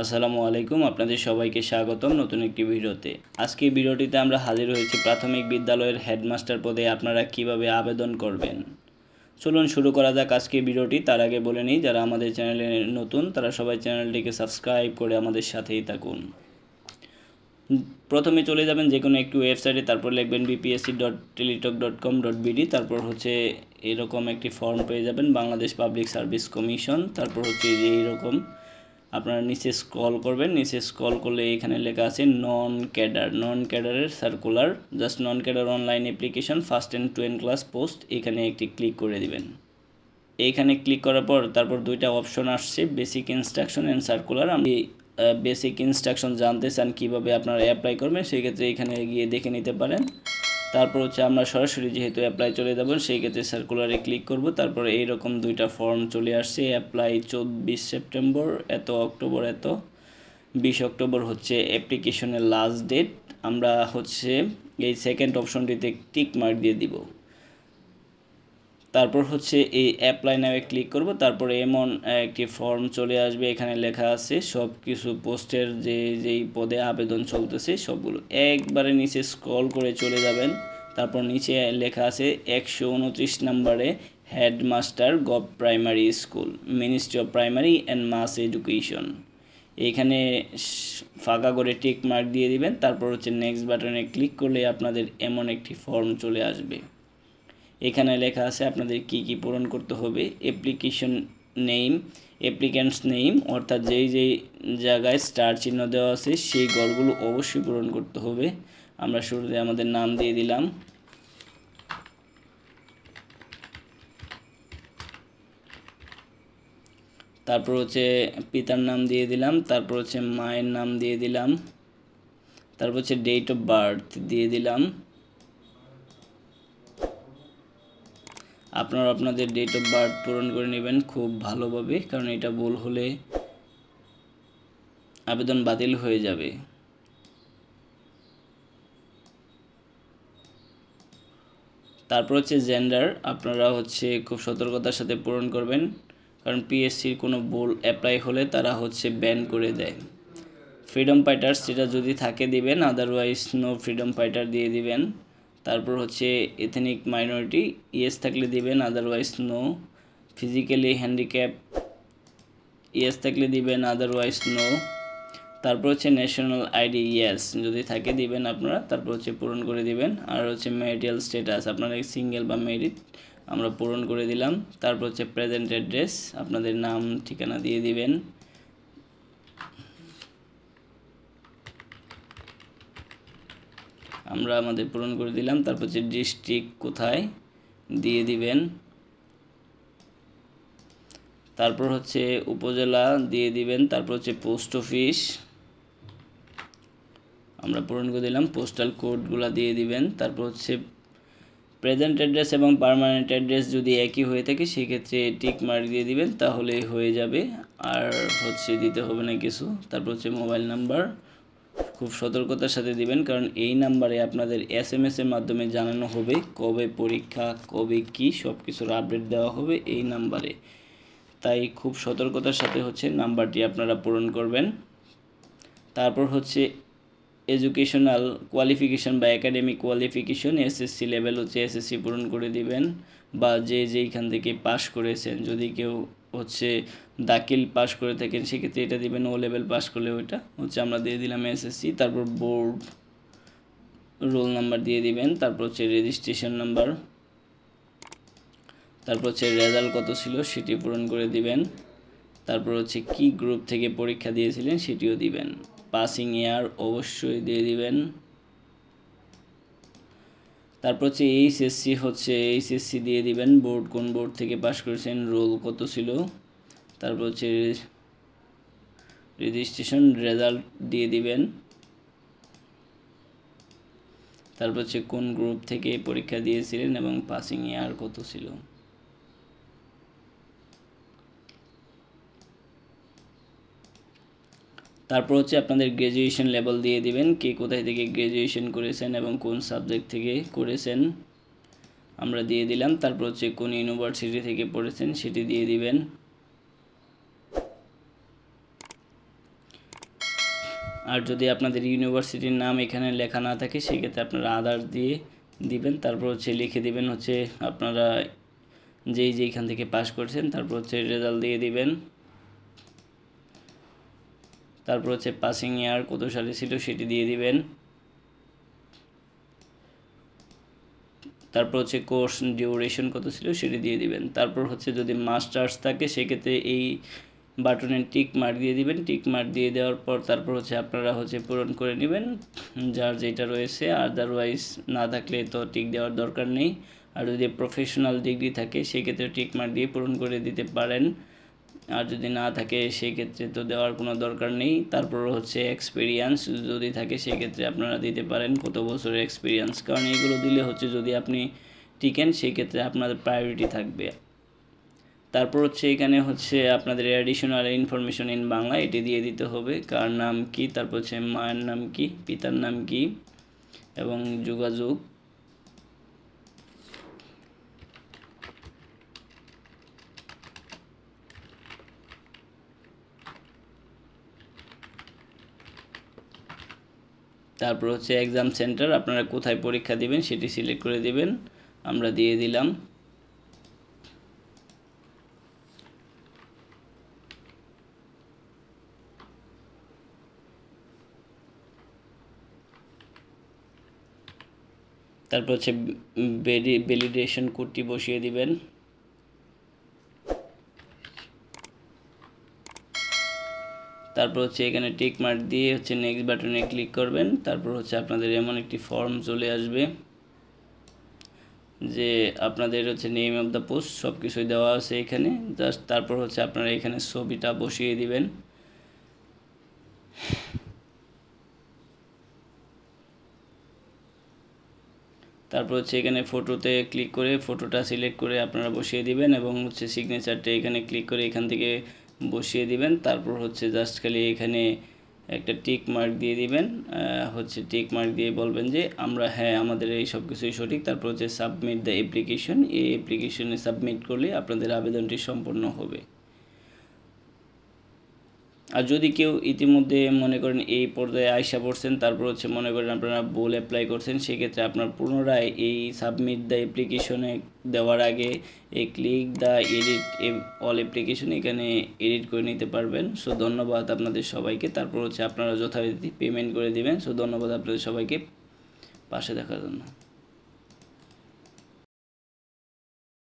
আসসালামু আলাইকুম, আপনাদের সবাইকে স্বাগতম নতুন একটি ভিডিওতে। আজকে ভিডিওটিতে আমরা হাজির হয়েছি প্রাথমিক বিদ্যালয়ের হেডমাস্টার পদে আপনারা কিভাবে আবেদন করবেন। চলুন শুরু করা যাক আজকে ভিডিওটি। তার আগে বলে নিই, যারা আমাদের চ্যানেলে নতুন তারা সবাই চ্যানেলটিকে সাবস্ক্রাইব করে আমাদের সাথেই থাকুন। প্রথমে চলে যাবেন যে কোনো একটি ওয়েবসাইটে, তারপর লিখবেন bpsc.teletalk.com.bd। তারপর হচ্ছে এরকম একটি ফর্ম পেয়ে যাবেন, বাংলাদেশ পাবলিক সার্ভিস কমিশন। তারপর হচ্ছে যে এইরকম আপনারা নিচে স্ক্রল করবেন, নিচে স্ক্রল করলে এখানে লেখা আছে নন ক্যাডারের circular, just non cadre online application first and 10 class post, এখানে একটি ক্লিক করে দিবেন। এইখানে ক্লিক করার পর তারপর দুইটা অপশন আসছে, বেসিক ইনস্ট্রাকশন অ্যান্ড সার্কুলার। আমি বেসিক ইনস্ট্রাকশন জানতে চান কীভাবে আপনারা অ্যাপ্লাই করবেন, সেই ক্ষেত্রে এখানে গিয়ে দেখে নিতে পারেন। তারপর হচ্ছে আমরা সরাসরি যেহেতু অ্যাপ্লাই চলে যাব, সেই ক্ষেত্রে সার্কুলারে ক্লিক করব। তারপরে এইরকম দুইটা ফর্ম চলে আসছে, অ্যাপ্লাই 24 সেপ্টেম্বর, এত অক্টোবর, এত 20 অক্টোবর হচ্ছে অ্যাপ্লিকেশনের লাস্ট ডেট। আমরা হচ্ছে এই সেকেন্ড অপশনটিতে টিক মার্ক দিয়ে দিব। তারপর হচ্ছে এই অ্যাপ্লাই নাও ক্লিক করব। তারপরে এমন একটি ফর্ম চলে আসবে, এখানে লেখা আছে সব কিছু পোস্টের যেই পদে আবেদন চলতেছে সবগুলো। একবারে নিচে স্ক্রল করে চলে যাবেন, তারপর নিচে লেখা আছে 129 নম্বরে headmaster gov primary school, ministry of primary and mass education. এইখানে ফাঁকা করে টিক মার্ক দিয়ে দিবেন। তারপর হচ্ছে নেক্সট বাটনে ক্লিক করলে আপনাদের এমন একটি ফর্ম চলে আসবে। এখানে লেখা আছে আপনাদের কি কি পূরণ করতে হবে। অ্যাপ্লিকেশন নেম, অ্যাপ্লিক্যান্টস নেম, অর্থাৎ যেই জায়গায় স্টার চিহ্ন দেওয়া আছে সেই ঘরগুলো অবশ্যই পূরণ করতে হবে। আমরা শুরুতে আমাদের নাম দিয়ে দিলাম। তারপর হচ্ছে পিতার নাম দিয়ে দিলাম, তারপর হচ্ছে মায়ের নাম দিয়ে দিলাম, তারপর হচ্ছে ডেট অফ বার্থ দিয়ে দিলাম। আপনারা আপনাদের ডেট অফ বার্থ পূরণ করে নেবেন খুব ভালোভাবে, কারণ এটা ভুল হলে আবেদন বাতিল হয়ে যাবে। তারপর হচ্ছে জেন্ডার, আপনারা হচ্ছে খুব সতর্কতার সাথে পূরণ করবেন, কারণ পিএসসির কোনো ভুল অ্যাপ্লাই হলে তারা হচ্ছে ব্যান করে দেয়। ফ্রিডম ফাইটার্স যেটা যদি থাকে দিবেন, আদারওয়াইজ নো ফ্রিডম ফাইটার দিয়ে দিবেন। তারপর হচ্ছে এথনিক মাইনরিটি, ইয়েস থাকলে দিবেন, otherwise no. Physically handicap, yes থাকলে দিবেন, আদারওয়াইজ নো। তারপর হচ্ছে ন্যাশনাল আইডি, ইয়েস যদি থাকে দিবেন আপনারা, তারপর হচ্ছে পূরণ করে দিবেন। আর হচ্ছে ম্যারিটাল স্ট্যাটাস, আপনারা সিঙ্গেল বা ম্যারিড, আমরা পূরণ করে দিলাম। তারপর হচ্ছে প্রেজেন্ট অ্যাড্রেস, আপনাদের নাম ঠিকানা দিয়ে দিবেন। আমরা আমাদের পূরণ করে দিলাম। তারপর হচ্ছে ডিস্ট্রিক্ট কোথায় দিয়ে দিবেন। তারপর হচ্ছে উপজেলা দিয়ে দিবেন। তারপর হচ্ছে পোস্ট অফিস আমরা পূরণ করে দিলাম, পোস্টাল কোডগুলো দিয়ে দিবেন। তারপর হচ্ছে প্রেজেন্ট অ্যাড্রেস এবং পার্মানেন্ট অ্যাড্রেস যদি একই হয়ে থাকে সেক্ষেত্রে টিক মার্ক দিয়ে দিবেন, তাহলে হয়ে যাবে, আর হচ্ছে দিতে হবে না কিছু। তারপর হচ্ছে মোবাইল নাম্বার খুব সতর্কতার সাথে দিবেন, কারণ এই নাম্বারে আপনাদের SMS এর মাধ্যমে জানানো হবে কবে পরীক্ষা, কবে কি সব কিছুর আপডেট দেওয়া হবে এই নাম্বারে। তাই খুব সতর্কতার সাথে হচ্ছে নাম্বারটি আপনারা পূরণ করবেন। তারপর হচ্ছে এডুকেশনাল কোয়ালিফিকেশন বা একাডেমিক কোয়ালিফিকেশন, SSC লেভেল হচ্ছে SSC পূরণ করে দিবেন, বা যেইখান থেকে পাস করেছেন। যদি কেউ হচ্ছে দাখিল পাস করে থাকেন সেক্ষেত্রে এটা দিবেন, ও লেভেল পাস করলে ওইটা হচ্ছে আমরা দিয়ে দিলাম SSC। তারপর বোর্ড রোল নাম্বার দিয়ে দিবেন। তারপর হচ্ছে রেজিস্ট্রেশন নাম্বার, তারপর হচ্ছে রেজাল্ট কত ছিল সেটি পূরণ করে দিবেন। তারপর হচ্ছে কি গ্রুপ থেকে পরীক্ষা দিয়েছিলেন সেটিও দিবেন। পাসিং ইয়ার অবশ্যই দিয়ে দিবেন। তারপর হচ্ছে এইচএসসি দিয়ে দিবেন, বোর্ড কোন বোর্ড থেকে পাস করেছেন, রোল কত ছিল। তারপর হচ্ছে রেজিস্ট্রেশন রেজাল্ট দিয়ে দিবেন। তারপর হচ্ছে কোন গ্রুপ থেকে পরীক্ষা দিয়েছিলেন এবং পাসিং ইয়ার কত ছিল। তারপর হচ্ছে আপনাদের গ্র্যাজুয়েশন লেভেল দিয়ে দিবেন, কে কোথায় থেকে গ্র্যাজুয়েশন করেছেন এবং কোন সাবজেক্ট থেকে করেছেন আমরা দিয়ে দিলাম। তারপর হচ্ছে কোন ইউনিভার্সিটি থেকে পড়েছেন সেটি দিয়ে দিবেন। আর যদি আপনাদের ইউনিভার্সিটির নাম এখানে লেখা না থাকে সেক্ষেত্রে আপনারা আদার্স দিয়ে দিবেন। তারপর হচ্ছে লিখে দিবেন হচ্ছে আপনারা যেইখান থেকে পাস করছেন, তারপর হচ্ছে রেজাল্ট দিয়ে দিবেন। তারপর হচ্ছে পাসিং ইয়ার কত সালে ছিল সেটি দিয়ে দিবেন। তারপর হচ্ছে কোর্স ডিউরেশন কত ছিল সেটি দিয়ে দিবেন। তারপর হচ্ছে যদি মাস্টার্স থাকে সেক্ষেত্রে এই বাটনে টিক মার্ক দিয়ে দিবেন। টিক মার্ক দিয়ে দেওয়ার পর তারপর হচ্ছে আপনারা হচ্ছে পূরণ করে নেবেন যার যেটা রয়েছে। আদারওয়াইজ না থাকলে তো টিক দেওয়ার দরকার নেই। আর যদি প্রফেশনাল ডিগ্রি থাকে সেক্ষেত্রে টিক মার্ক দিয়ে পূরণ করে দিতে পারেন। আর যদি না থাকে সেক্ষেত্রে তো দেওয়ার কোনো দরকার নেই। তারপর হচ্ছে এক্সপিরিয়েন্স যদি থাকে সেক্ষেত্রে আপনারা দিতে পারেন কত বছরের এক্সপিরিয়েন্স, কারণ এগুলো দিলে হচ্ছে যদি আপনি টিকেন সেক্ষেত্রে আপনাদের প্রায়োরিটি থাকবে। তারপর হচ্ছে এখানে হচ্ছে আপনাদের অ্যাডিশনাল ইনফরমেশন ইন বাংলা এটি দিয়ে দিতে হবে, কার নাম কি, তারপর হচ্ছে মায়ের নাম কি, পিতার নাম কি এবং যোগাযোগ। তারপর হচ্ছে এক্সাম সেন্টার, আপনারা কোথায় পরীক্ষা দিবেন সেটি সিলেক্ট করে দিবেন, আমরা দিয়ে দিলাম। তারপর হচ্ছে ভ্যালিডেশন কোডটি বসিয়ে দিবেন। তারপর হচ্ছে এখানে টিক মার্ক দিয়ে হচ্ছে নেক্সট বাটনে ক্লিক করবেন। তারপর হচ্ছে আপনাদের এমন একটি ফর্ম চলে আসবে যে আপনাদের হচ্ছে নেম অফ দ্য পোস্ট সব কিছুই দেওয়া আছে এখানে। জাস্ট তারপর হচ্ছে আপনারা এখানে ছবিটা বসিয়ে দিবেন। তারপর হচ্ছে এখানে ফটোতে ক্লিক করে ফটোটা সিলেক্ট করে আপনারা বসিয়ে দিবেন এবং হচ্ছে সিগনেচারটা এখানে ক্লিক করে এখান থেকে বসিয়ে দিবেন। তারপর হচ্ছে জাস্ট খালি এখানে একটা টিক মার্ক দিয়ে দিবেন, হচ্ছে টিক মার্ক দিয়ে বলবেন যে আমরা হ্যাঁ আমাদের এই সব কিছুই সঠিক। তারপর হচ্ছে সাবমিট দ্য অ্যাপ্লিকেশন, এই অ্যাপ্লিকেশনে সাবমিট করলে আপনাদের আবেদনটি সম্পূর্ণ হবে। আর যদি কেউ ইতিমধ্যে মনে করেন এই পর্যায়ে আইসা পড়ছেন, তারপর হচ্ছে মনে করেন আপনারা ভুল অ্যাপ্লাই করছেন, সেক্ষেত্রে আপনার পুনরায় এই সাবমিট দ্য অ্যাপ্লিকেশনে দেওয়ার আগে এই click the edit all application এখানে এডিট করে নিতে পারবেন। সো ধন্যবাদ আপনাদের সবাইকে। তারপর হচ্ছে আপনারা যথারীতি পেমেন্ট করে দিবেন। সো ধন্যবাদ আপনাদের সবাইকে পাশে দেখার জন্য।